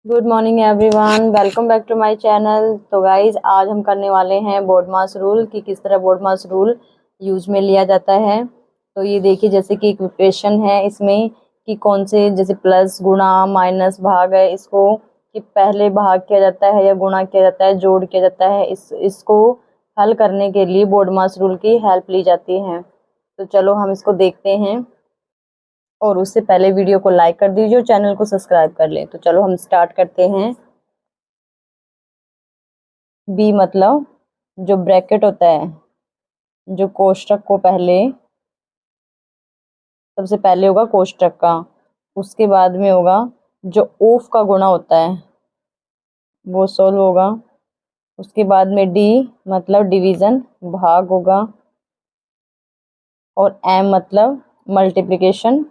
Good morning everyone, welcome back to my channel. तो guys आज हम करने वाले हैं बोर्ड मास रूल कि किस तरह बोर्ड मास रूल यूज में लिया जाता है। तो ये देखिए, जैसे कि एक क्वेश्चन है इसमें कि कौन से, जैसे प्लस गुणा माइनस भाग है, इसको कि पहले भाग किया जाता है या गुणा किया जाता है, जोड़ किया जाता है। इसको हल करने के लिए बोर्ड मास रूल की हेल्प ली जाती है। तो चलो हम इसको देखते हैं, और उससे पहले वीडियो को लाइक कर दीजिए और चैनल को सब्सक्राइब कर लें। तो चलो हम स्टार्ट करते हैं। बी मतलब जो ब्रैकेट होता है, जो कोष्टक को पहले, सबसे पहले होगा कोष्टक का, उसके बाद में होगा जो ऑफ का गुणा होता है वो सोल्व होगा। उसके बाद में डी मतलब डिवीजन, भाग होगा। और एम मतलब मल्टीप्लिकेशन,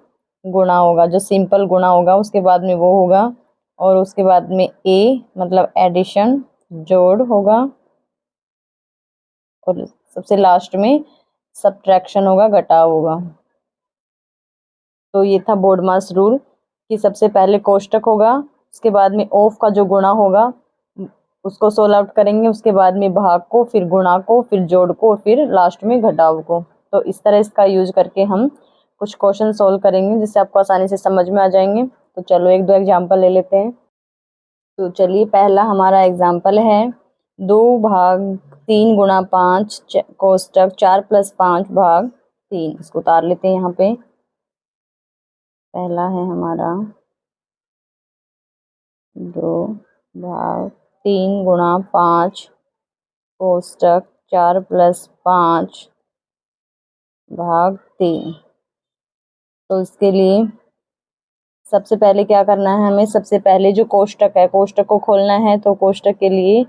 गुणा होगा, जो सिंपल गुणा होगा उसके बाद में वो होगा। और उसके बाद में ए मतलब एडिशन, जोड़ होगा। और सबसे लास्ट में सब्ट्रैक्शन होगा, घटाव होगा। तो ये था बोर्ड मास रूल कि सबसे पहले कोष्टक होगा, उसके बाद में ऑफ का जो गुणा होगा उसको सोल्व आउट करेंगे, उसके बाद में भाग को, फिर गुणा को, फिर जोड़ को, फिर लास्ट में घटाव को। तो इस तरह इसका यूज करके हम कुछ क्वेश्चन सोल्व करेंगे जिससे आपको आसानी से समझ में आ जाएंगे। तो चलो एक दो एग्जाम्पल ले लेते हैं। तो चलिए पहला हमारा एग्जाम्पल है 2 भाग 3 गुणा 5 कोष्टक 4+5 भाग 3। इसको उतार लेते हैं यहाँ पे। पहला है हमारा 2 भाग 3 गुणा 5 कोष्टक 4+5 भाग 3। तो इसके लिए सबसे पहले क्या करना है, हमें सबसे पहले जो कोष्टक है, कोष्टक को खोलना है। तो कोष्टक के लिए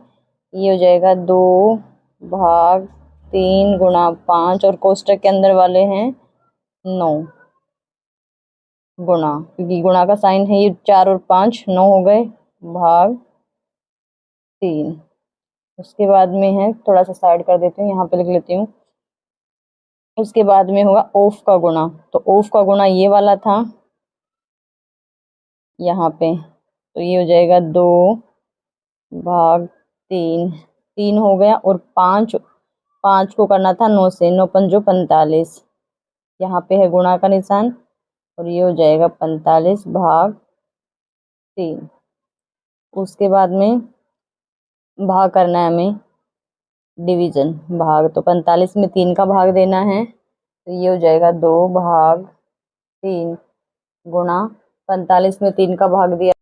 ये हो जाएगा 2 भाग 3 गुणा 5, और कोष्टक के अंदर वाले हैं 9 गुणा, क्योंकि गुणा का साइन है, ये 4 और 5 9 हो गए, भाग 3। उसके बाद में है, थोड़ा सा साइड कर देती हूँ, यहाँ पे लिख लेती हूँ। उसके बाद में होगा ऑफ का गुणा। तो ऑफ का गुणा ये वाला था यहाँ पे, तो ये हो जाएगा 2 भाग 3, 3 हो गया। और 5, 5 को करना था 9 से, 9 पंजो 45, यहाँ पे है गुणा का निशान, और ये हो जाएगा 45 भाग 3। उसके बाद में भाग करना है हमें, डिवीजन, भाग। तो 45 में 3 का भाग देना है, तो ये हो जाएगा 2 भाग 3 गुणा 45 में 3 का भाग दिया,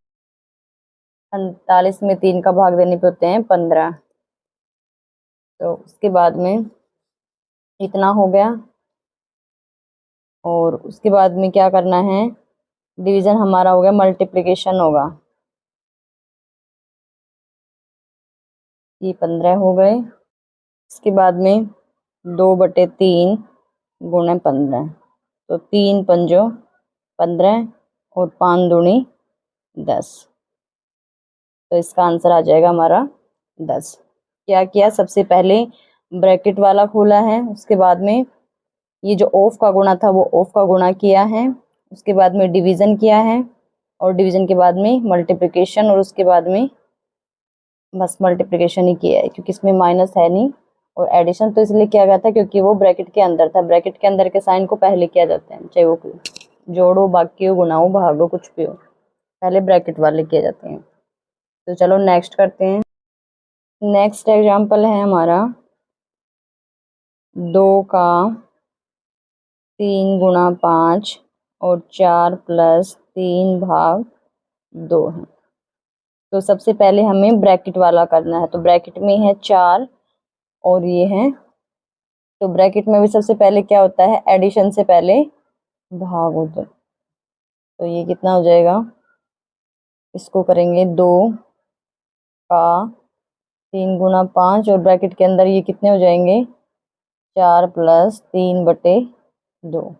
45 में 3 का भाग देने पे होते हैं 15। तो उसके बाद में इतना हो गया। और उसके बाद में क्या करना है, डिवीजन हमारा हो गया, मल्टीप्लिकेशन होगा, ये 15 हो गए। इसके बाद में 2/3 गुणे 15, तो 3 पंजो 15 और 5 दूनी 10। तो इसका आंसर आ जाएगा हमारा 10। क्या किया, सबसे पहले ब्रैकेट वाला खोला है, उसके बाद में ये जो ऑफ का गुणा था वो ऑफ का गुणा किया है, उसके बाद में डिवीजन किया है, और डिवीजन के बाद में मल्टीप्लिकेशन, और उसके बाद में बस मल्टीप्लिकेशन ही किया है, क्योंकि इसमें माइनस है नहीं। और एडिशन तो इसलिए किया गया था क्योंकि वो ब्रैकेट के अंदर था। ब्रैकेट के अंदर के साइन को पहले किया जाता है, चाहे वो जोड़ो, बाकी हो, गुणा हो, भाग हो, कुछ भी हो, पहले ब्रैकेट वाले किए जाते हैं। तो चलो नेक्स्ट करते हैं। नेक्स्ट एग्जाम्पल है हमारा 2 का 3 गुणा 5 और 4+3 भाग 2 है। तो सबसे पहले हमें ब्रैकेट वाला करना है। तो ब्रैकेट में है 4 और ये है, तो ब्रैकेट में भी सबसे पहले क्या होता है, एडिशन से पहले भाग होता है। तो ये कितना हो जाएगा, इसको करेंगे 2 का 3 गुणा 5, और ब्रैकेट के अंदर ये कितने हो जाएंगे, 4+3/2।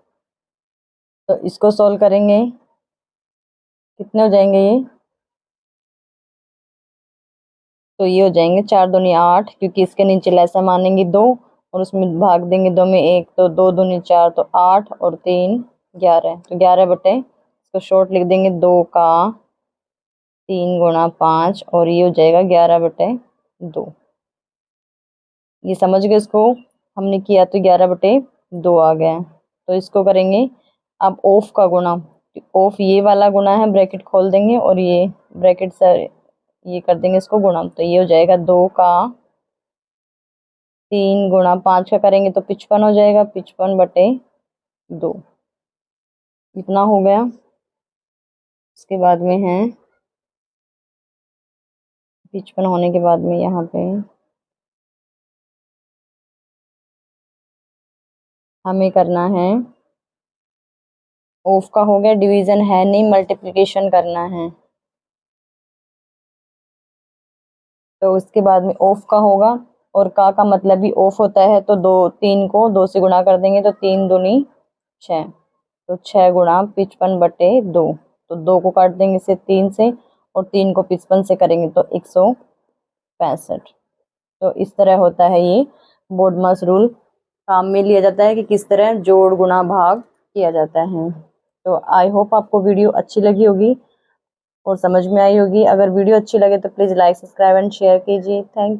तो इसको सॉल्व करेंगे, कितने हो जाएंगे ये, तो ये हो जाएंगे 4 दूनी 8, क्योंकि इसके नीचे लैसा मानेंगे 2 और उसमें भाग देंगे 2 में 1, तो 2 दूनी 4, तो 8 और 3 11, तो 11/, इसको शॉर्ट लिख देंगे 2 का 3 गुणा 5 और ये हो जाएगा 11/2। ये समझ गए इसको? हमने किया तो 11/2 आ गया। तो इसको करेंगे अब ऑफ का गुणा। ऑफ ये वाला गुणा है, ब्रैकेट खोल देंगे और ये ब्रैकेट से ये कर देंगे इसको गुणा। तो ये हो जाएगा 2 का 3 गुणा 5 का करेंगे तो 55 हो जाएगा, 55/2 इतना हो गया। इसके बाद में है 55 होने के बाद में यहाँ पे हमें करना है, ऑफ का हो गया, डिवीजन है नहीं, मल्टीप्लिकेशन करना है। तो उसके बाद में ऑफ का होगा और का मतलब भी ऑफ होता है। तो 3 को 2 से गुणा कर देंगे तो 3 दूनी 6, तो 6 गुणा 55/2। तो 2 को काट देंगे इसे 3 से और 3 को 55 से करेंगे तो 165। तो इस तरह होता है ये बोडमास रूल, काम में लिया जाता है कि किस तरह जोड़ गुणा भाग किया जाता है। तो आई होप आपको वीडियो अच्छी लगी होगी और समझ में आई होगी। अगर वीडियो अच्छी लगे तो please like, subscribe and share कीजिए। थैंक